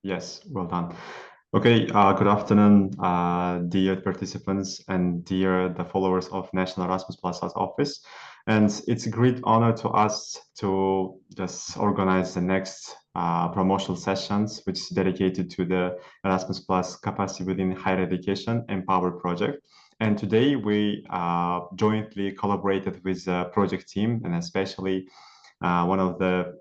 Yes, well done. Okay, good afternoon, dear participants and dear the followers of National Erasmus Office. And it's a great honor to us to just organize the next promotional sessions, which is dedicated to the Erasmus Plus Capacity Within Higher Education Empower project. And today we jointly collaborated with the project team, and especially one of the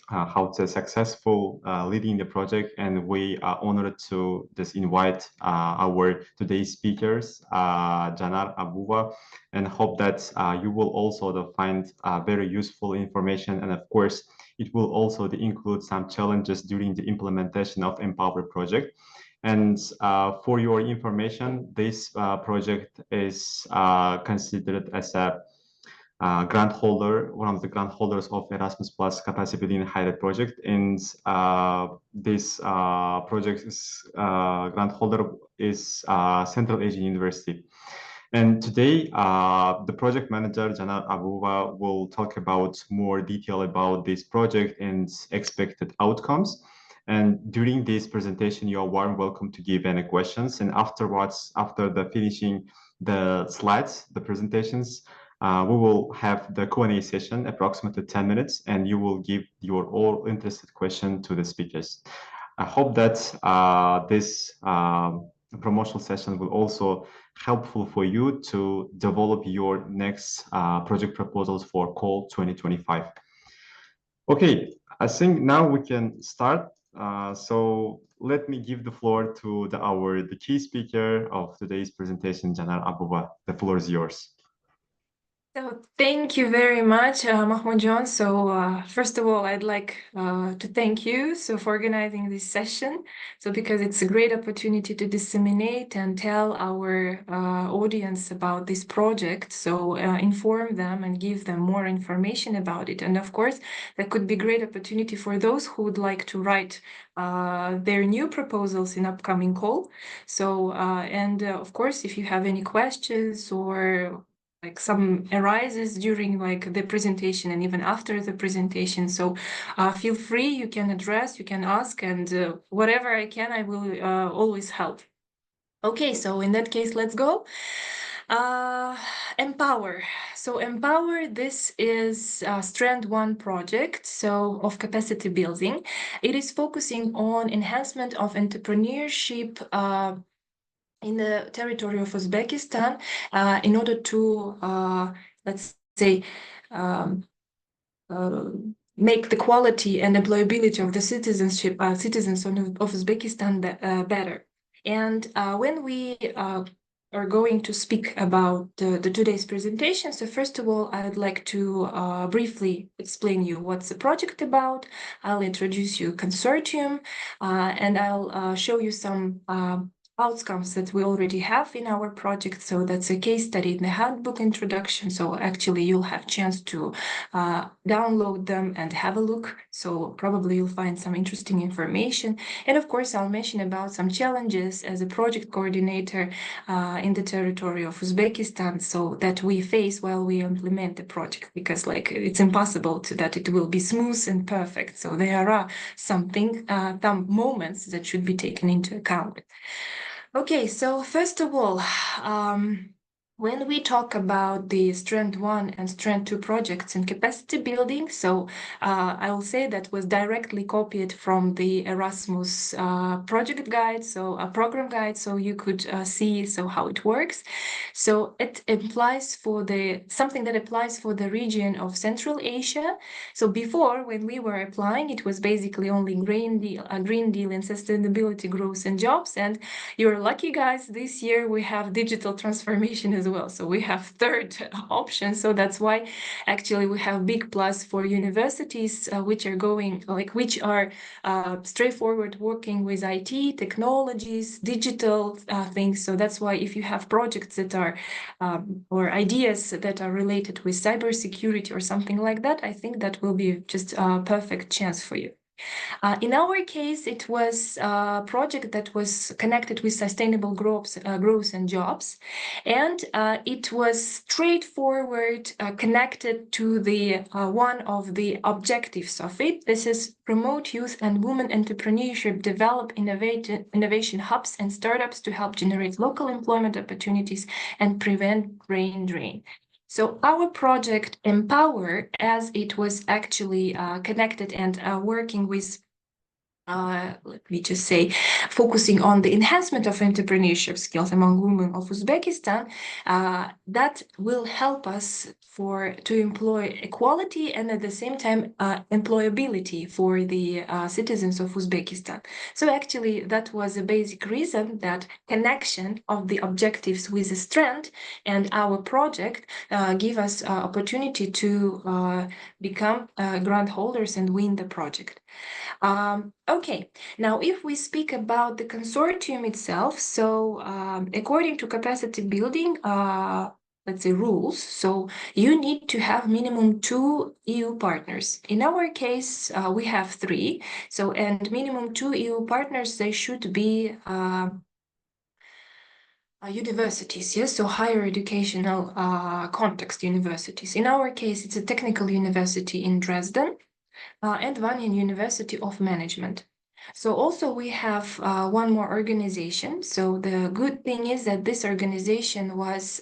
how to successful leading the project, and we are honored to just invite our today's speakers, Janar Abuba, and hope that you will also find very useful information, and of course it will also include some challenges during the implementation of Empower project. And for your information, this project is considered as a grant holder, one of the grant holders of Erasmus Plus Capacity Building Higher Ed project. And this project is grant holder is Central Asian University. And today, the project manager, Janar Abuba, will talk about more detail about this project and expected outcomes. And during this presentation, you are warm welcome to give any questions. And afterwards, after the finishing the slides, the presentations, we will have the Q&A session, approximately 10 minutes, and you will give your all interested question to the speakers. I hope that this promotional session will also helpful for you to develop your next project proposals for Call 2025. Okay, I think now we can start. So let me give the floor to the key speaker of today's presentation, Janar Abuba. The floor is yours. So thank you very much, Mahmoud John. So first of all, I'd like to thank you for organizing this session. So because it's a great opportunity to disseminate and tell our audience about this project. So inform them and give them more information about it. And of course, that could be a great opportunity for those who would like to write their new proposals in upcoming call. So of course, if you have any questions or like some arises during like the presentation and even after the presentation. So feel free, you can address, you can ask, and whatever I can, I will always help. Okay, so in that case, let's go. Empower. So Empower, this is Strand 1 project, so of capacity building. It is focusing on enhancement of entrepreneurship in the territory of Uzbekistan in order to, let's say, make the quality and employability of the citizens of Uzbekistan better. And when we are going to speak about the today's presentation, so first of all, I would like to briefly explain you what's the project about. I'll introduce you consortium, and I'll show you some outcomes that we already have in our project. So that's a case study in the handbook introduction. So actually you'll have chance to download them and have a look. So probably you'll find some interesting information. And of course, I'll mention about some challenges as a project coordinator in the territory of Uzbekistan, so that we face while we implement the project, because like it's impossible that it will be smooth and perfect. So there are some moments that should be taken into account. Okay, so first of all, when we talk about the Strand 1 and Strand 2 projects in capacity building, so I will say that was directly copied from the Erasmus project guide, so a program guide, so you could see how it works. So it applies for something that applies for the region of Central Asia. So before, when we were applying, it was basically only Green Deal and sustainability, growth and jobs. And you're lucky, guys, this year we have digital transformation as well. So we have third option. So that's why actually we have big plus for universities which are straightforward working with IT, technologies, digital things. So that's why if you have projects that are or ideas that are related with cybersecurity or something like that, I think that will be just a perfect chance for you. In our case, it was a project that was connected with sustainable growth and jobs, and it was straightforward, connected to the one of the objectives of it. This is promote youth and women entrepreneurship, develop innovation hubs and startups to help generate local employment opportunities and prevent brain drain. So our project Empower, as it was actually connected and working with let me just say, focusing on the enhancement of entrepreneurship skills among women of Uzbekistan, that will help us to employ equality and at the same time employability for the citizens of Uzbekistan. So actually, that was a basic reason that connection of the objectives with the strength and our project give us opportunity to become grant holders and win the project. Okay, now if we speak about the consortium itself, so according to capacity building, let's say rules, so you need to have minimum 2 EU partners. In our case, we have 3, so and minimum 2 EU partners, they should be universities, yes, so higher educational context universities. In our case, it's a technical university in Dresden, and one in University of Management. So also we have one more organization. So the good thing is that this organization was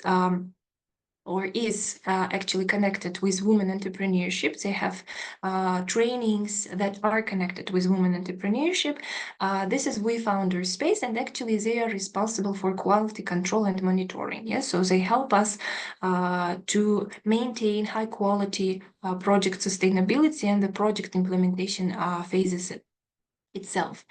or is actually connected with women entrepreneurship. They have trainings that are connected with women entrepreneurship. This is We Founder Space, and actually they are responsible for quality control and monitoring. Yes, so they help us to maintain high quality project sustainability and the project implementation phases itself.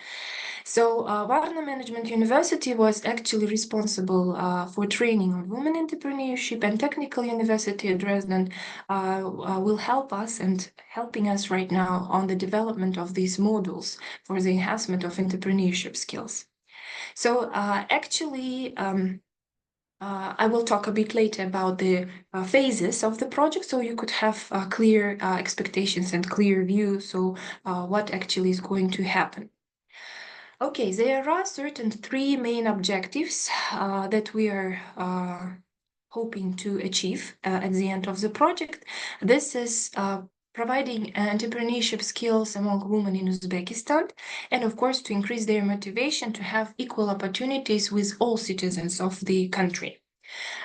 So Varna Management University was actually responsible for training on women entrepreneurship, and Technical University of Dresden will help us and helping us right now on the development of these modules for the enhancement of entrepreneurship skills. So actually, I will talk a bit later about the phases of the project, so you could have clear expectations and clear view, so what actually is going to happen. Okay, there are certain 3 main objectives that we are hoping to achieve at the end of the project. This is providing entrepreneurship skills among women in Uzbekistan, and of course to increase their motivation to have equal opportunities with all citizens of the country.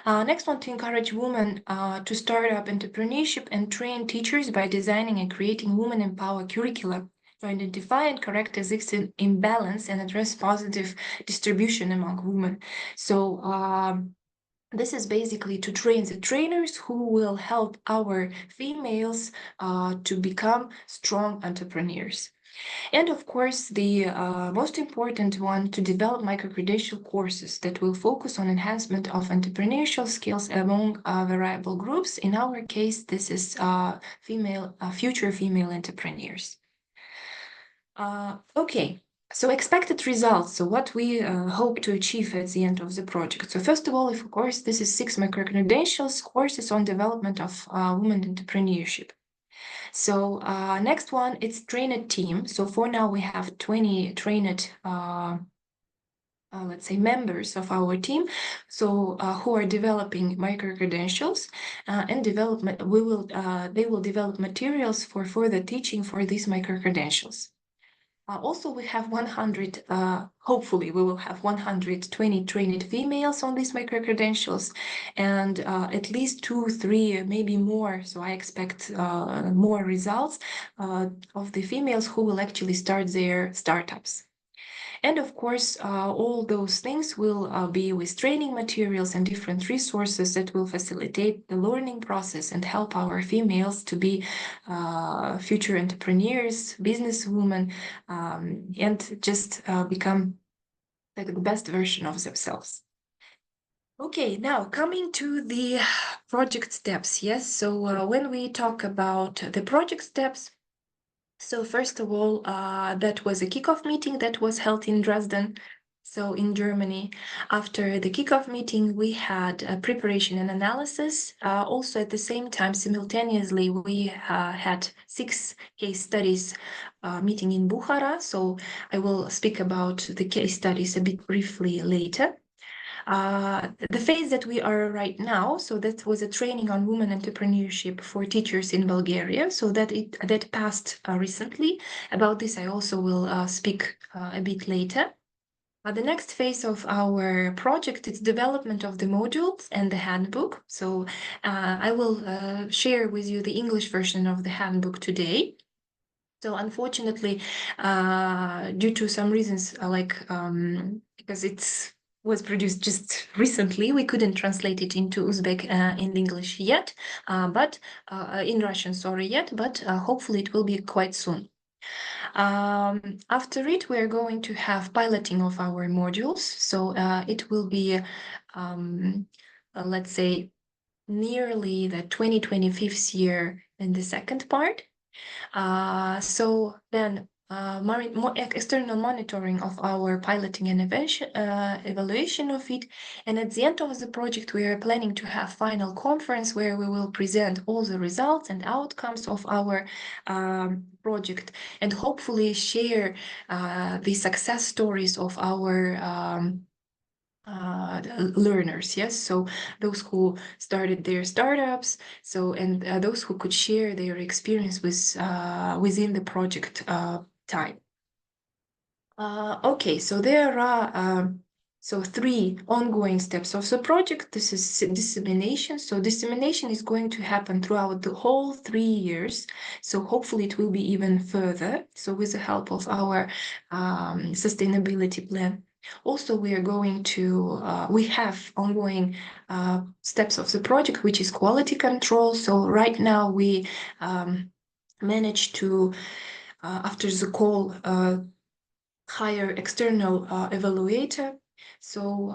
Next one, to encourage women to start up entrepreneurship and train teachers by designing and creating women empower curricula to identify and correct existing imbalance and address positive distribution among women. So this is basically to train the trainers who will help our females to become strong entrepreneurs. And of course, the most important one, to develop micro-credential courses that will focus on enhancement of entrepreneurial skills among variable groups. In our case, this is future female entrepreneurs. Okay, so expected results. So what we hope to achieve at the end of the project. So first of all, of course, this is 6 micro-credentials courses on development of women entrepreneurship. So next one, it's trained team. So for now, we have 20 trained, let's say, members of our team. So who are developing micro-credentials and development. They will develop materials for further teaching for these micro-credentials. Also, we have 100, hopefully we will have 120 trained females on these micro-credentials, and at least 2, 3, maybe more. So I expect more results of the females who will actually start their startups. And of course, all those things will be with training materials and different resources that will facilitate the learning process and help our females to be future entrepreneurs, businesswomen, and just become like the best version of themselves. Okay, now coming to the project steps. Yes, so when we talk about the project steps, so first of all, that was a kickoff meeting that was held in Dresden. So in Germany, after the kickoff meeting, we had preparation and analysis. Also at the same time, simultaneously, we had 6 case studies meeting in Bukhara. So I will speak about the case studies a bit briefly later. The phase that we are right now, so that was a training on women entrepreneurship for teachers in Bulgaria. So that passed recently. About this, I also will speak a bit later. The next phase of our project is development of the modules and the handbook. So I will share with you the English version of the handbook today. So unfortunately, due to some reasons, because it was produced just recently, we couldn't translate it into Uzbek in English yet, but in Russian, sorry, yet, but hopefully it will be quite soon. After it, we're going to have piloting of our modules. So it will be, let's say, nearly the 2025th year in the second part. So then more external monitoring of our piloting and evaluation of it. And at the end of the project, we are planning to have final conference where we will present all the results and outcomes of our project and hopefully share the success stories of our learners, yes, so those who started their startups, so and those who could share their experience with within the project time. Okay, so there are so 3 ongoing steps of the project. This is dissemination. So dissemination is going to happen throughout the whole 3 years. So hopefully it will be even further. So with the help of our sustainability plan. Also, we are going to, we have ongoing steps of the project, which is quality control. So right now we managed to, after the call, hire external evaluator. So,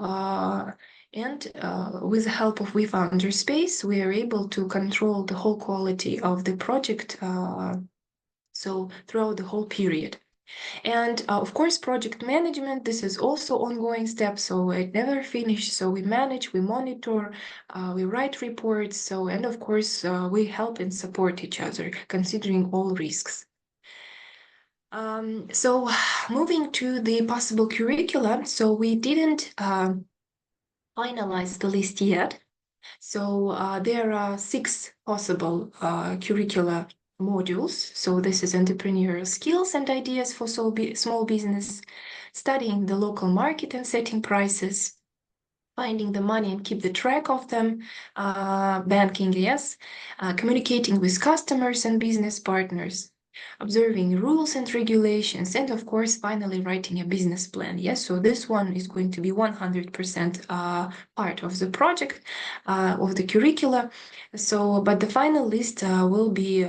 with the help of WeFounder Space, we are able to control the whole quality of the project, so throughout the whole period. And of course, project management, this is also ongoing step, so it never finished. So we manage, we monitor, we write reports, so, and of course, we help and support each other, considering all risks. So moving to the possible curricula, so we didn't finalize the list yet. So there are 6 possible curricula modules. So this is entrepreneurial skills and ideas for small business, studying the local market and setting prices, finding the money and keep the track of them, banking, yes, communicating with customers and business partners, observing rules and regulations, and of course, finally writing a business plan. Yes, so this one is going to be 100% part of the project, of the curricula. So, but the final list will be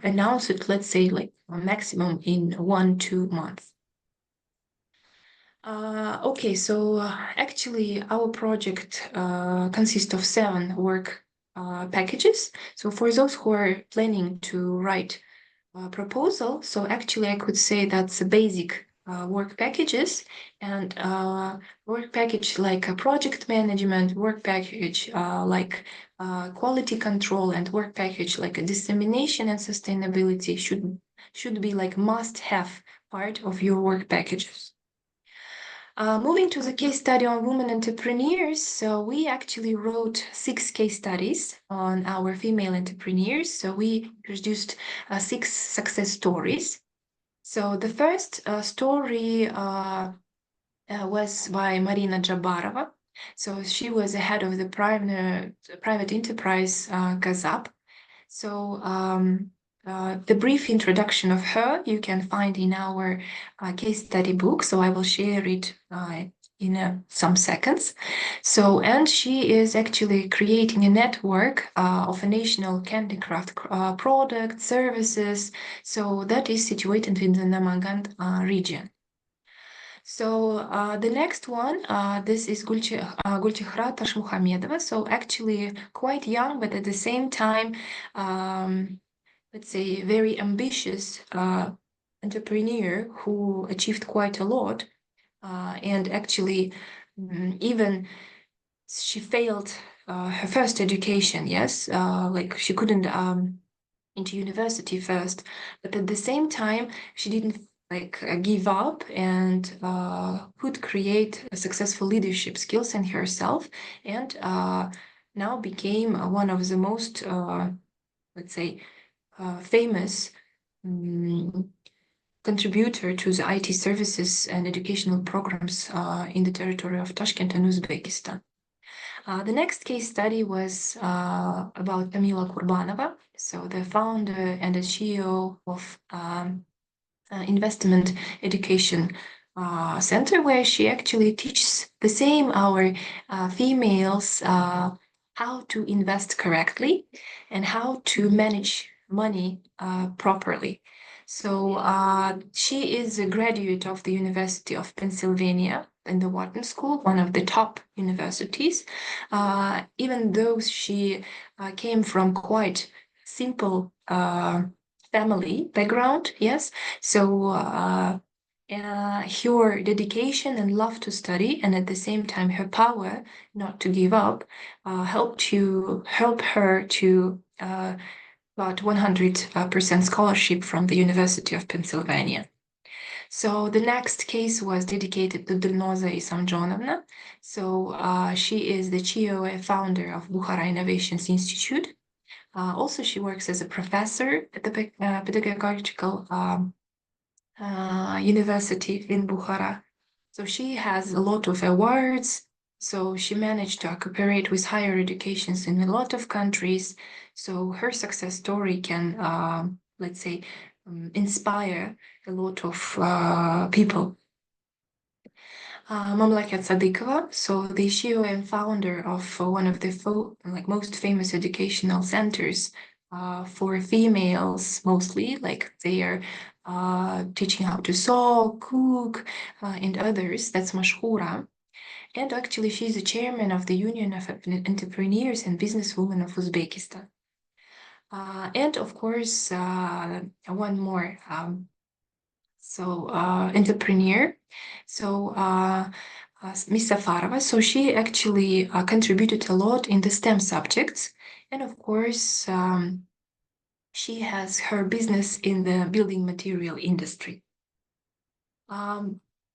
announced, let's say, like maximum in 1-2 months. Okay, so actually our project consists of 7 work packages. So for those who are planning to write a proposal, so actually I could say that's the basic work packages, and work package like a project management, work package like quality control, and work package like a dissemination and sustainability should be like must-have part of your work packages. Moving to the case study on women entrepreneurs, so we actually wrote 6 case studies on our female entrepreneurs. So we produced 6 success stories. So the first story was by Marina Jabarova. So she was the head of the private enterprise Gazap. So the brief introduction of her you can find in our case study book. So I will share it in some seconds. So, and she is actually creating a network of a national handicraft product services. So that is situated in the Namangan region. So the next one, this is Gulchehra Tashmuhamedova. So actually quite young, but at the same time, let's say very ambitious entrepreneur who achieved quite a lot. and actually even she failed her first education. Yes, like she couldn't into university first, but at the same time she didn't give up and could create a successful leadership skills in herself, and now became one of the most let's say famous contributor to the IT services and educational programs in the territory of Tashkent and Uzbekistan. The next case study was about Kamila Kurbanova, so the founder and the CEO of Investment Education Center, where she actually teaches the same our females how to invest correctly and how to manage money properly. So she is a graduate of the University of Pennsylvania in the Wharton School, one of the top universities. Even though she came from quite simple family background, yes. So her dedication and love to study, and at the same time her power not to give up, help her to got 100% scholarship from the University of Pennsylvania. So the next case was dedicated to Dilnoza Isamjonovna. So she is the CEO and founder of Bukhara Innovations Institute. Also, she works as a professor at the pedagogical university in Bukhara. So she has a lot of awards. So she managed to cooperate with higher educations in a lot of countries. So her success story can, let's say, inspire a lot of people. Mamlakat Sadikova, so the CEO and founder of one of the most famous educational centers for females, mostly, like they are teaching how to sew, cook, and others. That's Mashhura. And actually, she's the chairman of the Union of Entrepreneurs and Businesswomen of Uzbekistan. And of course, one more entrepreneur. So Miss Safarova, so she actually contributed a lot in the STEM subjects. And of course, she has her business in the building material industry.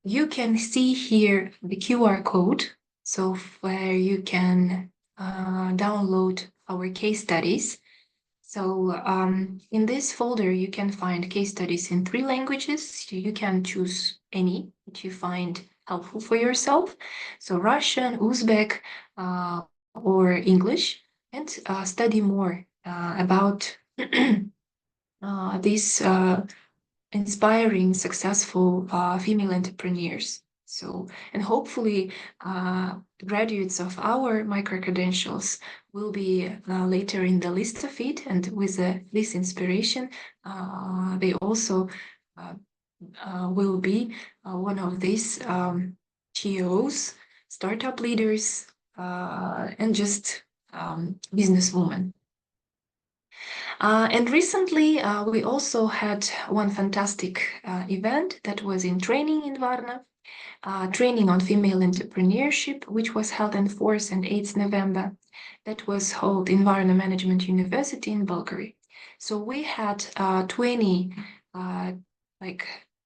You can see here the QR code, so where you can download our case studies. So in this folder, you can find case studies in 3 languages. You can choose any that you find helpful for yourself. So Russian, Uzbek, or English, and study more about these inspiring, successful female entrepreneurs. So, and hopefully graduates of our micro-credentials will be later in the list of it. And with this inspiration, they also will be one of these GOs, startup leaders, and just businesswomen. And recently, we also had one fantastic event that was in training in Varna, training on female entrepreneurship, which was held on 4th and 8th November. That was held in Varna Management University in Bulgaria. So we had 20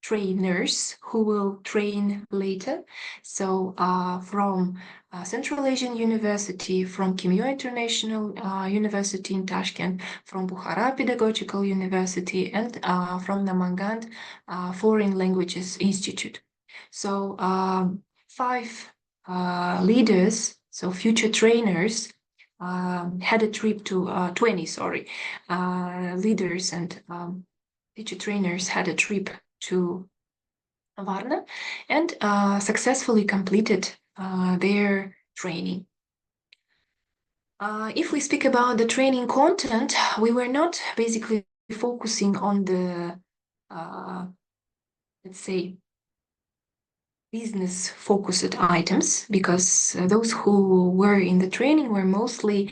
trainers who will train later. So from Central Asian University, from Kimyo International University in Tashkent, from Bukhara Pedagogical University, and from Namangand Foreign Languages Institute. So 5 leaders, so future trainers, had a trip to 20, leaders and teacher trainers had a trip to Varna and successfully completed their training. If we speak about the training content, we were not basically focusing on the, let's say, business-focused items, because those who were in the training were mostly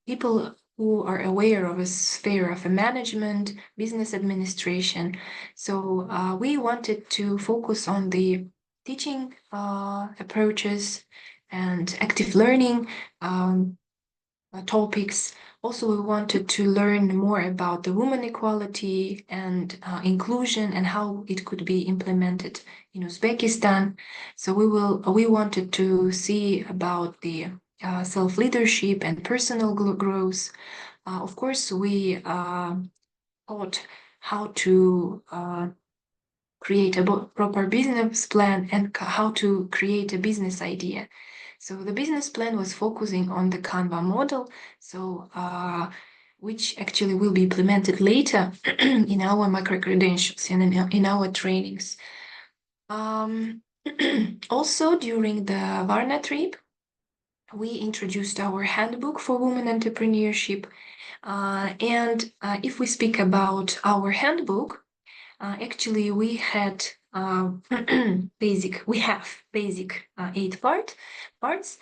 people who are aware of a sphere of a management, business administration. So we wanted to focus on the teaching approaches and active learning topics. Also, we wanted to learn more about the women equality and inclusion and how it could be implemented in Uzbekistan. So we wanted to see about the self-leadership and personal growth. Of course, we taught how to create a proper business plan and how to create a business idea. So the business plan was focusing on the Canva model, so which actually will be implemented later in our micro-credentials and in our trainings. Also, during the Varna trip, we introduced our handbook for women entrepreneurship. And if we speak about our handbook, actually, we had we have basic 8 parts.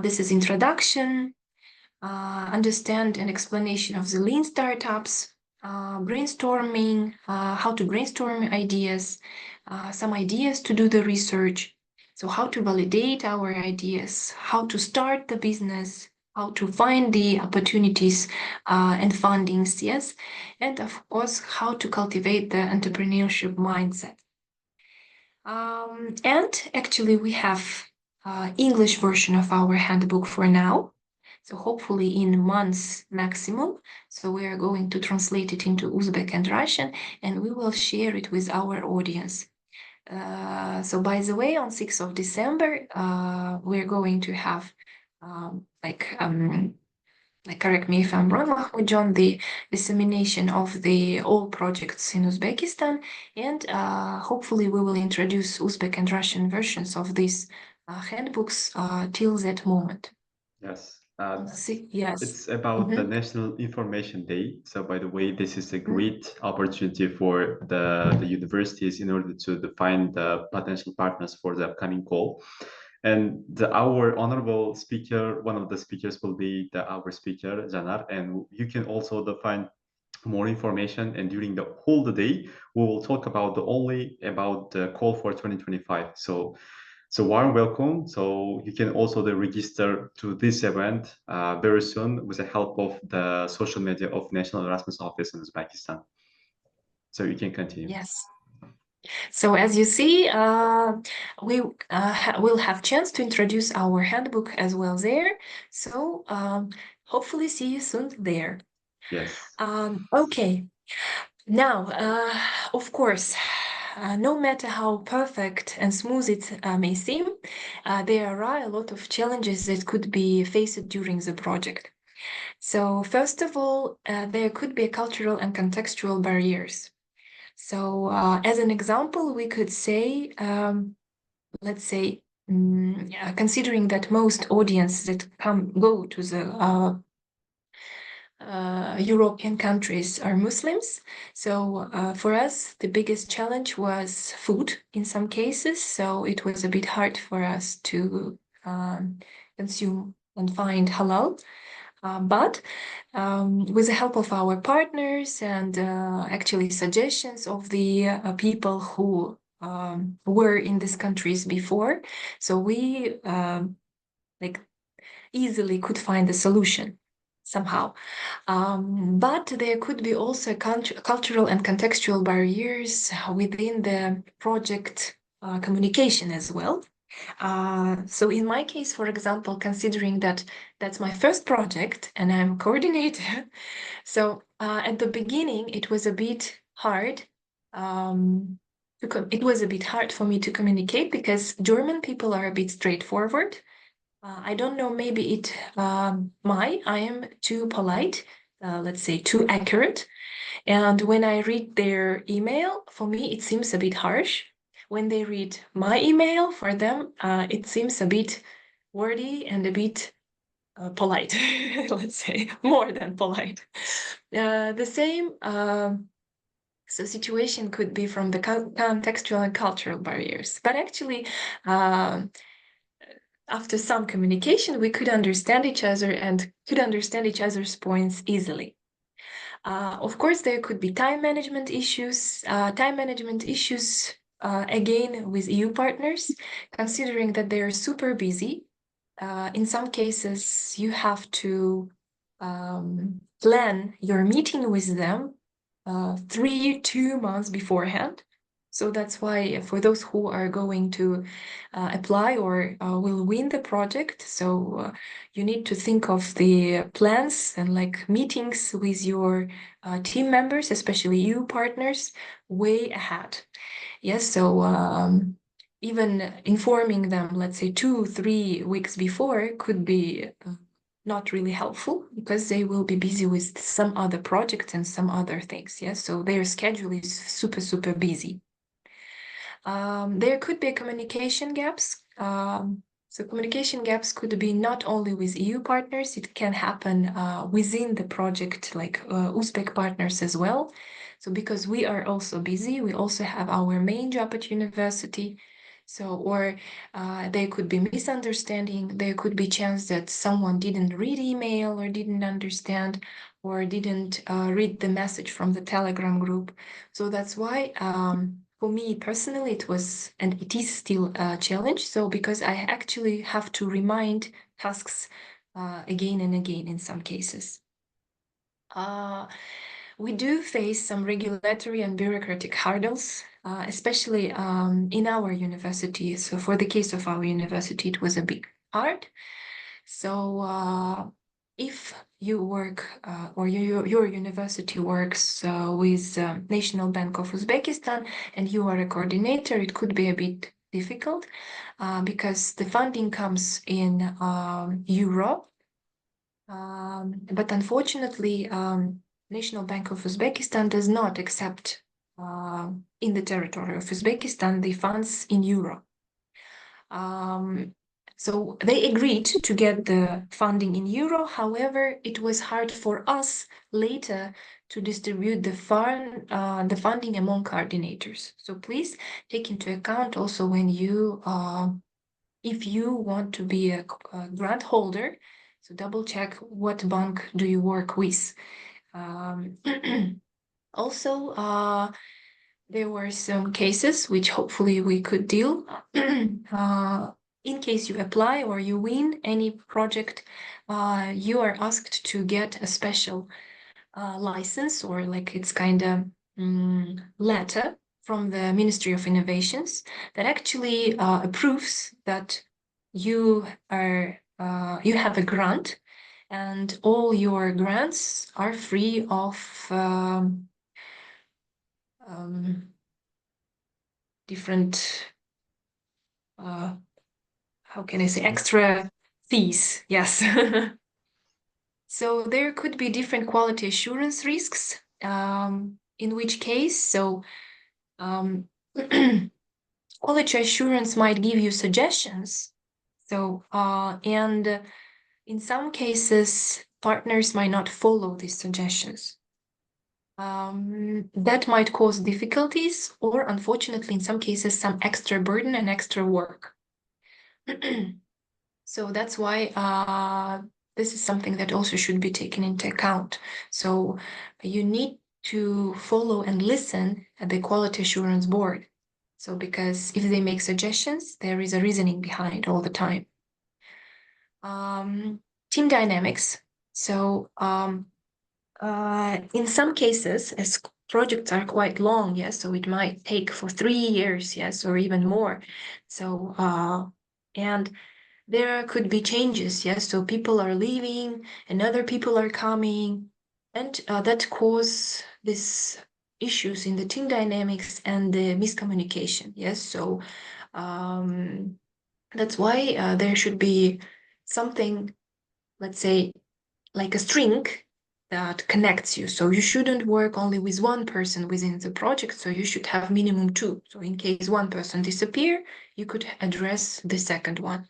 This is introduction, understand and explanation of the lean startups, brainstorming, how to brainstorm ideas, some ideas to do the research. So how to validate our ideas, how to start the business, how to find the opportunities and fundings, yes, and of course, how to cultivate the entrepreneurship mindset. And actually, we have English version of our handbook for now. So hopefully in months maximum. So we are going to translate it into Uzbek and Russian, and we will share it with our audience. So by the way, on 6th of December, we're going to have correct me if I'm wrong, Mahmoud John, the dissemination of the all projects in Uzbekistan, and hopefully we will introduce Uzbek and Russian versions of these handbooks till that moment. Yes. Yes. It's about the National Information Day. So, by the way, this is a great opportunity for the universities in order to define the potential partners for the upcoming call. And our honorable speaker, one of the speakers will be our speaker, Janar, and you can also define more information. And during the whole day, we will talk about only about the call for 2025. So warm welcome. So you can also register to this event very soon with the help of the social media of National Erasmus Office in Uzbekistan. So you can continue. Yes. So as you see, we will have chance to introduce our handbook as well there. So hopefully see you soon there. Yes. Okay. Now, of course, no matter how perfect and smooth it may seem, there are a lot of challenges that could be faced during the project. So first of all, there could be cultural and contextual barriers. So as an example, we could say, let's say, considering that most audience that go to the European countries are Muslims. So for us, the biggest challenge was food in some cases. So it was a bit hard for us to consume and find halal. But with the help of our partners and actually suggestions of the people who were in these countries before, so we easily could find a solution somehow. But there could be also cultural and contextual barriers within the project communication as well. So in my case, for example, considering that that's my first project and I'm coordinator, so at the beginning it was a bit hard. It was a bit hard for me to communicate because German people are a bit straightforward. I don't know, maybe I am too polite, let's say too accurate. And when I read their email, for me, it seems a bit harsh. When they read my email, for them, it seems a bit wordy and a bit polite, let's say, more than polite. The same so situation could be from the contextual and cultural barriers. But actually, after some communication, we could understand each other and could understand each other's points easily. Of course, there could be time management issues. again with EU partners, considering that they are super busy. In some cases, you have to plan your meeting with them 2 months beforehand. So that's why for those who are going to apply or will win the project, so you need to think of the plans and like meetings with your team members, especially EU partners, way ahead. Yes, so even informing them, let's say 2-3 weeks before, could be not really helpful because they will be busy with some other projects and some other things. Yes, so their schedule is super, super busy. There could be communication gaps. So communication gaps could be not only with EU partners, it can happen within the project, like Uzbek partners as well. So because we are also busy, we also have our main job at university. So, or there could be misunderstanding, there could be chance that someone didn't read email or didn't understand or didn't read the message from the Telegram group. So that's why for me personally, it was and it is still a challenge. So because I actually have to remind tasks again and again in some cases. We do face some regulatory and bureaucratic hurdles, especially in our university. So for the case of our university, it was a big hard. So if you work or your university works with National Bank of Uzbekistan and you are a coordinator, it could be a bit difficult because the funding comes in euro. But unfortunately, National Bank of Uzbekistan does not accept in the territory of Uzbekistan the funds in euro. So they agreed to get the funding in euro. However, it was hard for us later to distribute the funding among coordinators. So please take into account also when you, if you want to be a grant holder, so double check what bank do you work with. Also, there were some cases which hopefully we could deal. In case you apply or you win any project, you are asked to get a special license or like it's kind of letter from the Ministry of Innovations that actually approves that you are you have a grant and all your grants are free of different how can I say extra fees. Yes. So there could be different quality assurance risks, in which case, so quality assurance might give you suggestions. So, and in some cases, partners might not follow these suggestions. That might cause difficulties or, unfortunately, in some cases, some extra burden and extra work. So that's why this is something that also should be taken into account. So you need to follow and listen at the quality assurance board. So because if they make suggestions, there is a reasoning behind all the time. Team dynamics. So in some cases, as projects are quite long, yes, so it might take for 3 years, yes, or even more. So and there could be changes, yes, so people are leaving and other people are coming, and that cause these issues in the team dynamics and the miscommunication, yes. So that's why there should be something, let's say, like a string that connects you. So you shouldn't work only with one person within the project, so you should have minimum 2. So in case one person disappear, you could address the second one.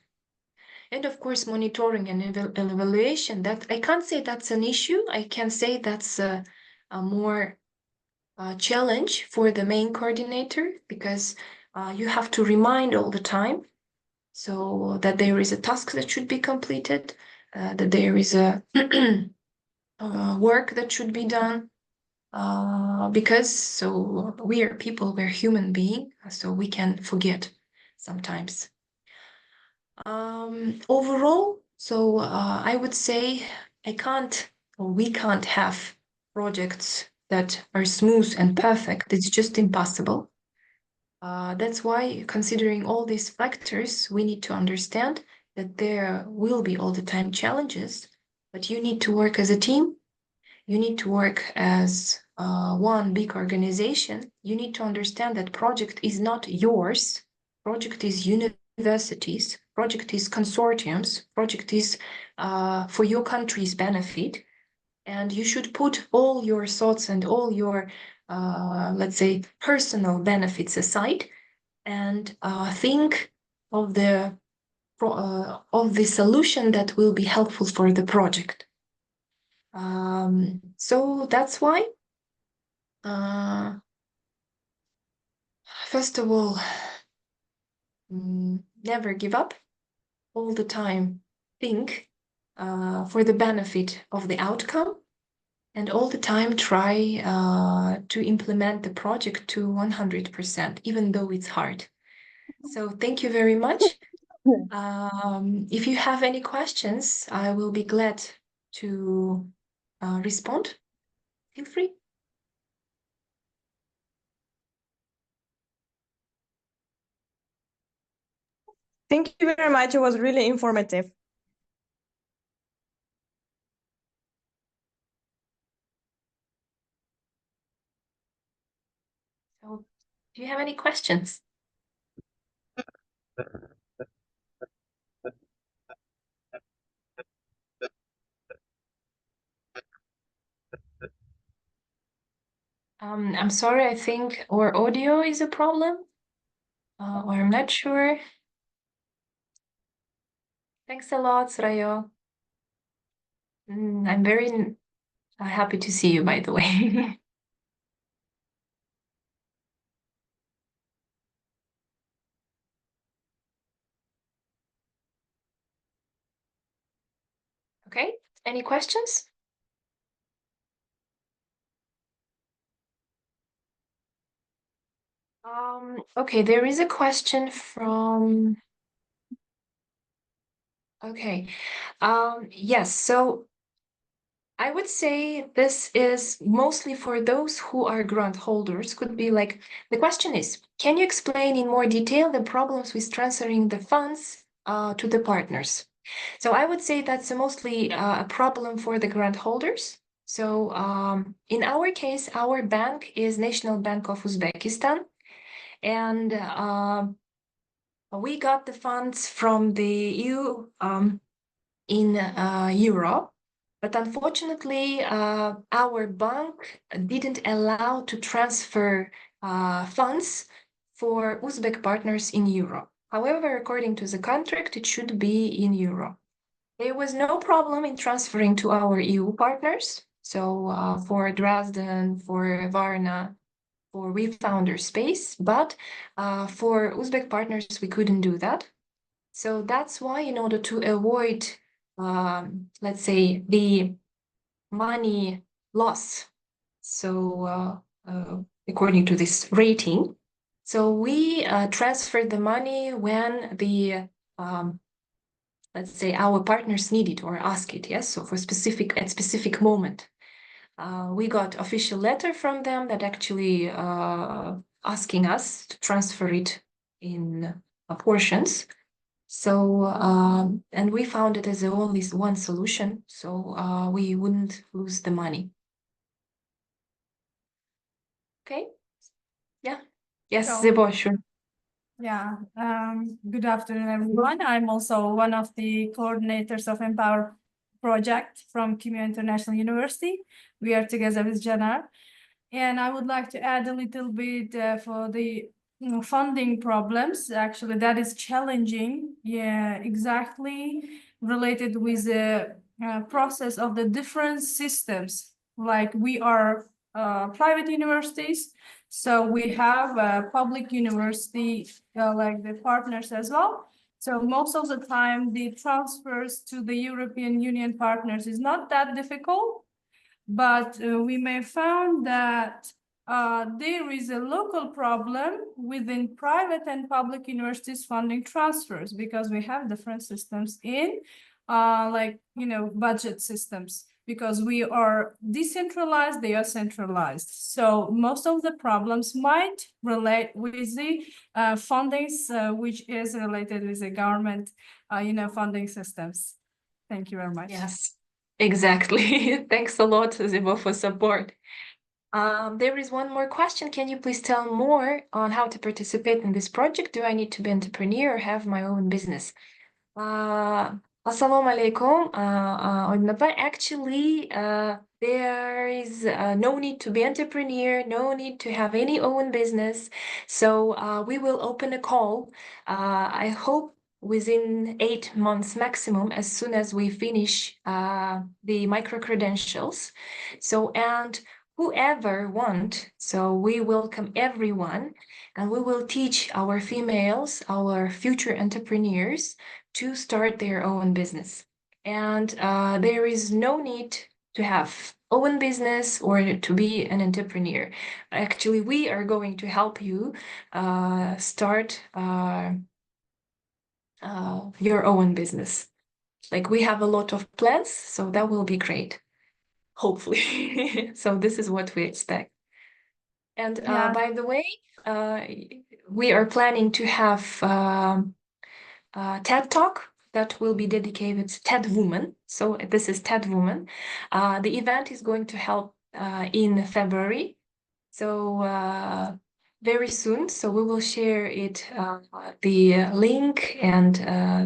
And of course, monitoring and evaluation, that I can't say that's an issue. I can say that's a more challenge for the main coordinator because you have to remind all the time so that there is a task that should be completed, that there is a work that should be done. because so we are people, we're human beings, so we can forget sometimes. Overall, so I would say we can't have projects that are smooth and perfect. It's just impossible. That's why, considering all these factors, we need to understand that there will be all the time challenges, but you need to work as a team. You need to work as one big organization. You need to understand that project is not yours. Project is universities. Project is consortiums. Project is for your country's benefit. And you should put all your thoughts and all your, let's say, personal benefits aside and think of the solution that will be helpful for the project. So that's why, first of all, never give up. All the time, think for the benefit of the outcome, and all the time try to implement the project to 100%, even though it's hard. So thank you very much. If you have any questions, I will be glad to respond. Feel free. Thank you very much. It was really informative. So, do you have any questions? I'm sorry, I think our audio is a problem, or I'm not sure. Thanks a lot, Srayo. I'm very happy to see you, by the way. Okay, any questions? Okay, there is a question from... Okay, yes, so I would say this is mostly for those who are grant holders. Could be like, the question is, can you explain in more detail the problems with transferring the funds to the partners? So I would say that's mostly a problem for the grant holders. So in our case, our bank is National Bank of Uzbekistan, and we got the funds from the EU in Europe. But unfortunately, our bank didn't allow to transfer funds for Uzbek partners in Europe. However, according to the contract, it should be in Europe. There was no problem in transferring to our EU partners. So for Dresden, for Varna, for WeFounder Space, but for Uzbek partners, we couldn't do that. So that's why, in order to avoid, let's say, the money loss, so according to this rating, so we transferred the money when the let's say our partners need it or ask it, yes, so for specific moment. We got official letter from them that actually asking us to transfer it in portions. So and we found it as only one solution, so we wouldn't lose the money. Okay. Yeah. Yes, Zebo, sure. Yeah, good afternoon, everyone. I'm also one of the coordinators of Empower project from Kimya International University. We are together with Janar. And I would like to add a little bit for the funding problems. Actually, that is challenging. Yeah, exactly related with the process of the different systems. Like we are private universities, so we have public university like the partners as well. So most of the time, the transfers to the European Union partners is not that difficult. but we may found that there is a local problem within private and public universities funding transfers, because we have different systems in budget systems, because we are decentralized, they are centralized. So most of the problems might relate with the fundings, which is related with the government, funding systems. Thank you very much. Yes, exactly. Thanks a lot, Zibo, for support. There is one more question. Can you please tell more on how to participate in this project? Do I need to be an entrepreneur or have my own business? Assalamu alaikum. Actually, there is no need to be entrepreneur, no need to have any own business. So we will open a call. I hope within 8 months maximum, as soon as we finish the micro credentials. And whoever want, so we welcome everyone, and we will teach our females, our future entrepreneurs, to start their own business. And there is no need to have own business or to be an entrepreneur. Actually, we are going to help you start your own business. Like, we have a lot of plans, so that will be great, hopefully. So this is what we expect. And by the way, we are planning to have TED Talk that will be dedicated to TED Woman. So this is TED Woman. The event is going to help in February. So very soon. So we will share it, the link and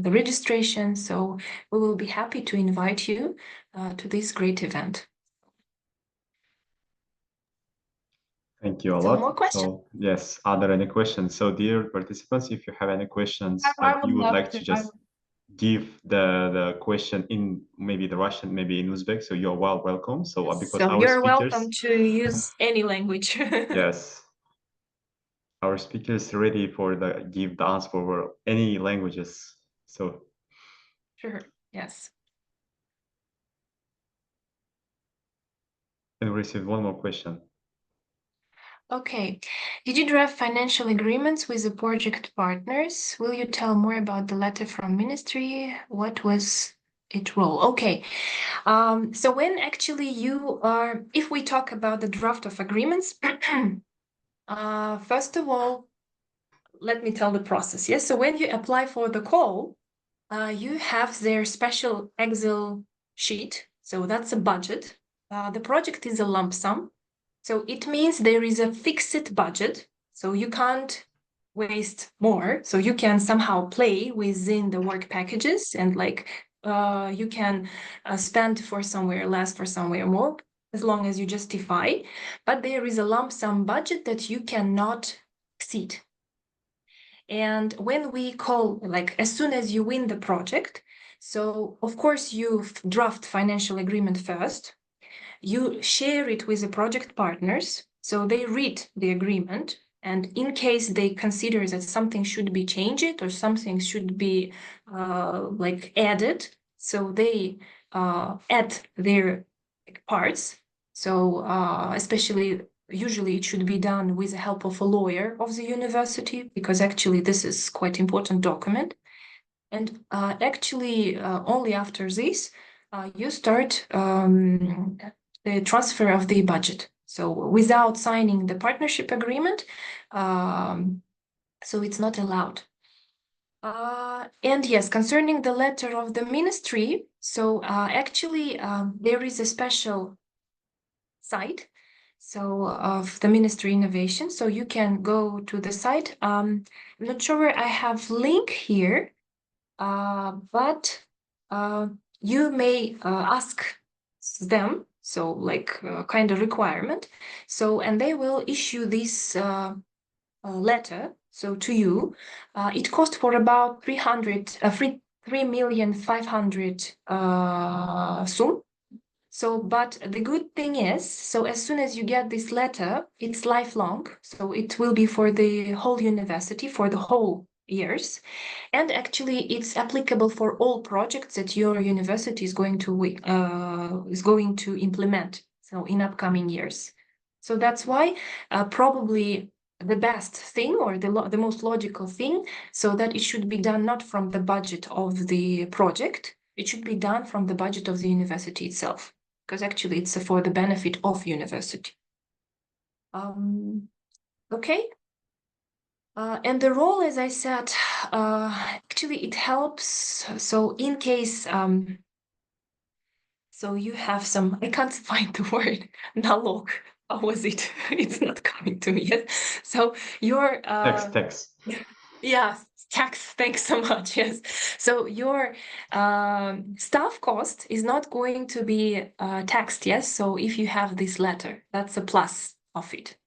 the registration. So we will be happy to invite you to this great event. Thank you a So lot. more questions? So yes, are there any questions? So dear participants, if you have any questions, you would like to just give the question in maybe the Russian, maybe in Uzbek, so you're welcome. So because our you're speakers, welcome to use any language. yes, our speakers ready for give the answer for any languages. So Sure. Yes. and we received one more question. Okay. Did you draft financial agreements with the project partners? Will you tell more about the letter from ministry? What was its role? Okay. So when actually you are, if we talk about the draft of agreements, first of all, let me tell the process. Yes. So when you apply for the call, you have their special Excel sheet. So that's a budget. The project is a lump sum. So it means there is a fixed budget. So you can't waste more. So you can somehow play within the work packages, and you can spend for somewhere less, for somewhere more, as long as you justify. But there is a lump sum budget that you cannot exceed. And when we call, like, as soon as you win the project, so of course you draft financial agreement first, you share it with the project partners, so they read the agreement, and in case they consider that something should be changed or something should be added, so they add their parts. So especially, usually it should be done with the help of a lawyer of the university, because actually this is quite important document. And actually only after this you start the transfer of the budget. So without signing the partnership agreement, so it's not allowed. And yes, concerning the letter of the ministry, so actually there is a special site, so of the Ministry Innovation. So you can go to the site. I'm not sure I have link here, but you may ask them, so kind of requirement. So, and they will issue this letter, so to you. It cost for about 3,500,000 soon. So, but the good thing is, so as soon as you get this letter, it's lifelong. So it will be for the whole university, for the whole years. And actually, it's applicable for all projects that your university is going to implement. so in upcoming years. So that's why probably the best thing, or the most logical thing, so that it should be done not from the budget of the project, it should be done from the budget of the university itself, because actually it's for the benefit of university. Okay. And the role, as I said, actually it helps. So in case, so you have some, I can't find the word, nalog. How was it? It's not coming to me yet. So your Tax. Yeah, tax. Thanks so much. Yes. So your staff cost is not going to be taxed. Yes. So if you have this letter, that's a plus of it.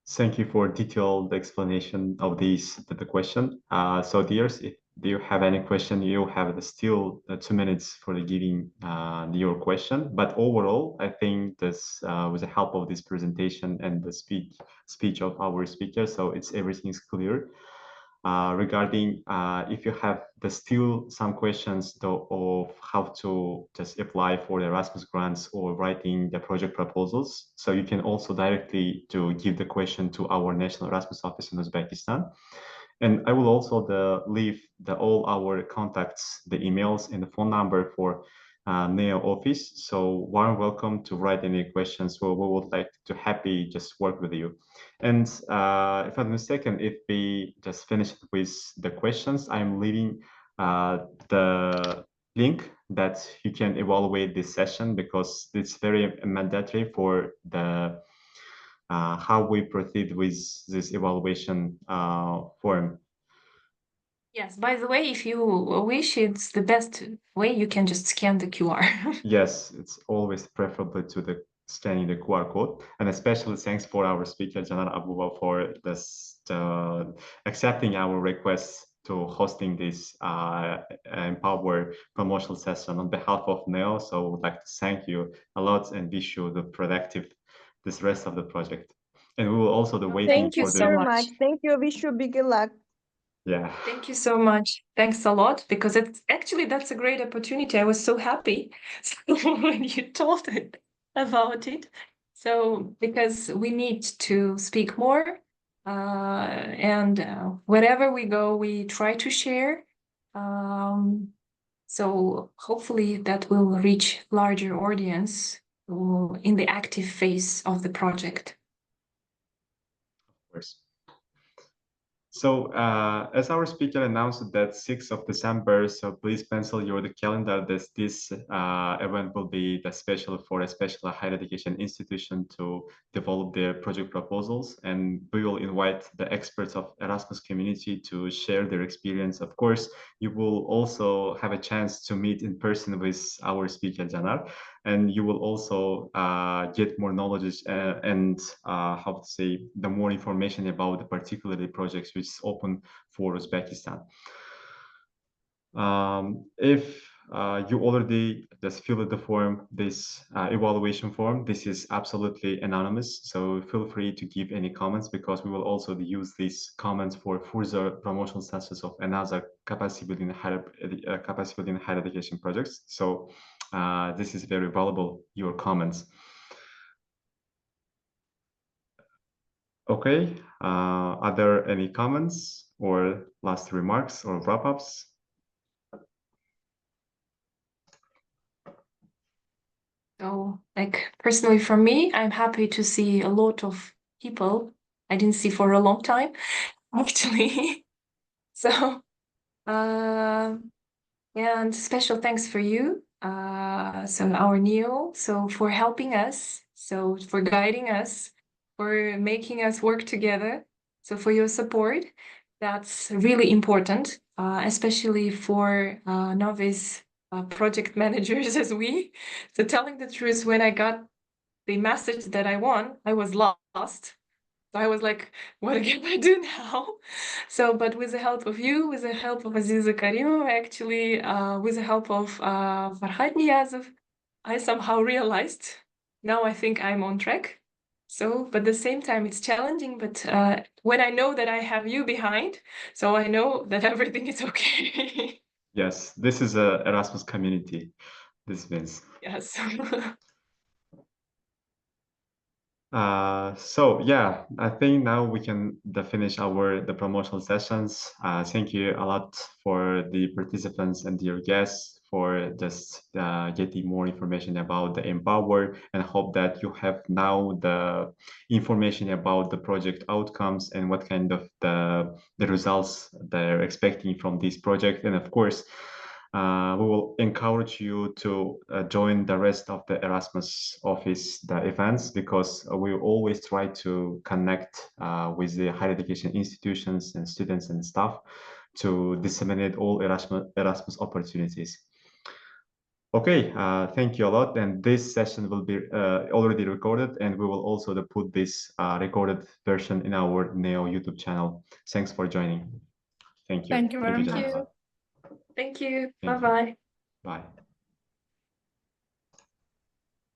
Thank you for detailed explanation of the question. So dears, if do you have any question, you have still 2 minutes for the giving your question. But overall, I think this with the help of this presentation and the speech of our speaker, so everything is clear. Regarding if you have still some questions though of how to just apply for the Erasmus grants or writing the project proposals, so you can also directly to give the question to our National Erasmus Office in Uzbekistan. And I will also leave all our contacts, the emails and the phone number for NEO office. So warm welcome to write any questions. We would like to happy just work with you. And if I'm not mistaken, if we just finished with the questions, I'm leaving the link that you can evaluate this session, because it's very mandatory for the how we proceed with this evaluation form. Yes, by the way, if you wish, it's the best way. You can just scan the QR. Yes, it's always preferable to the scanning the QR code. And especially thanks for our speaker, Caner Abuba, for this accepting our request to hosting this Empower promotional session on behalf of NEO. So I would like to thank you a lot and wish you the productive this rest of the project. And we will also the waiting Thank you for so the much. Thank you. Wish you big luck. yeah. Thank you so much. Thanks a lot, because it's actually that's a great opportunity. I was so happy when you told it about it. So because we need to speak more, and wherever we go, we try to share. So hopefully that will reach larger audience in the active phase of the project. Of course. So as our speaker announced that 6th of December, so please pencil your the calendar. This event will be the special for a special higher education institution to develop their project proposals, and we will invite the experts of Erasmus community to share their experience. Of course, you will also have a chance to meet in person with our speaker Caner, and you will also get more knowledge and how to say the more information about the particularly projects which is open for Uzbekistan. If you already just filled the form, this evaluation form, this is absolutely anonymous. So feel free to give any comments, because we will also use these comments for further promotional success of another capacity building higher education projects. So this is very valuable, your comments. Okay, are there any comments or last remarks or wrap-ups? So, like, personally for me, I'm happy to see a lot of people I didn't see for a long time, actually. So, and special thanks for you, so our Neo, so for helping us, so for guiding us, for making us work together, so for your support. That's really important, especially for novice project managers as we. So telling the truth, when I got the message that I won, I was lost. So I was like, what can I do now? So, but with the help of you, with the help of Aziza Karimov, actually, with the help of Farhad Niyazov, I somehow realized now I think I'm on track. So, but at the same time, it's challenging. But when I know that I have you behind, so I know that everything is okay. Yes, this is a Erasmus community. this means. Yes. So yeah, I think now we can finish the promotional sessions. Thank you a lot for the participants and dear guests for just getting more information about the Empower, and hope that you have now the information about the project outcomes and what kind of the results they're expecting from this project. And of course, we will encourage you to join the rest of the Erasmus Office the events, because we always try to connect with the higher education institutions and students and staff to disseminate all Erasmus opportunities. Okay, thank you a lot. And this session will be already recorded, and we will also put this recorded version in our Neo YouTube channel. Thanks for joining. Thank you. Thank you very much. Janara. Thank you. Thank you. Bye-bye. Bye.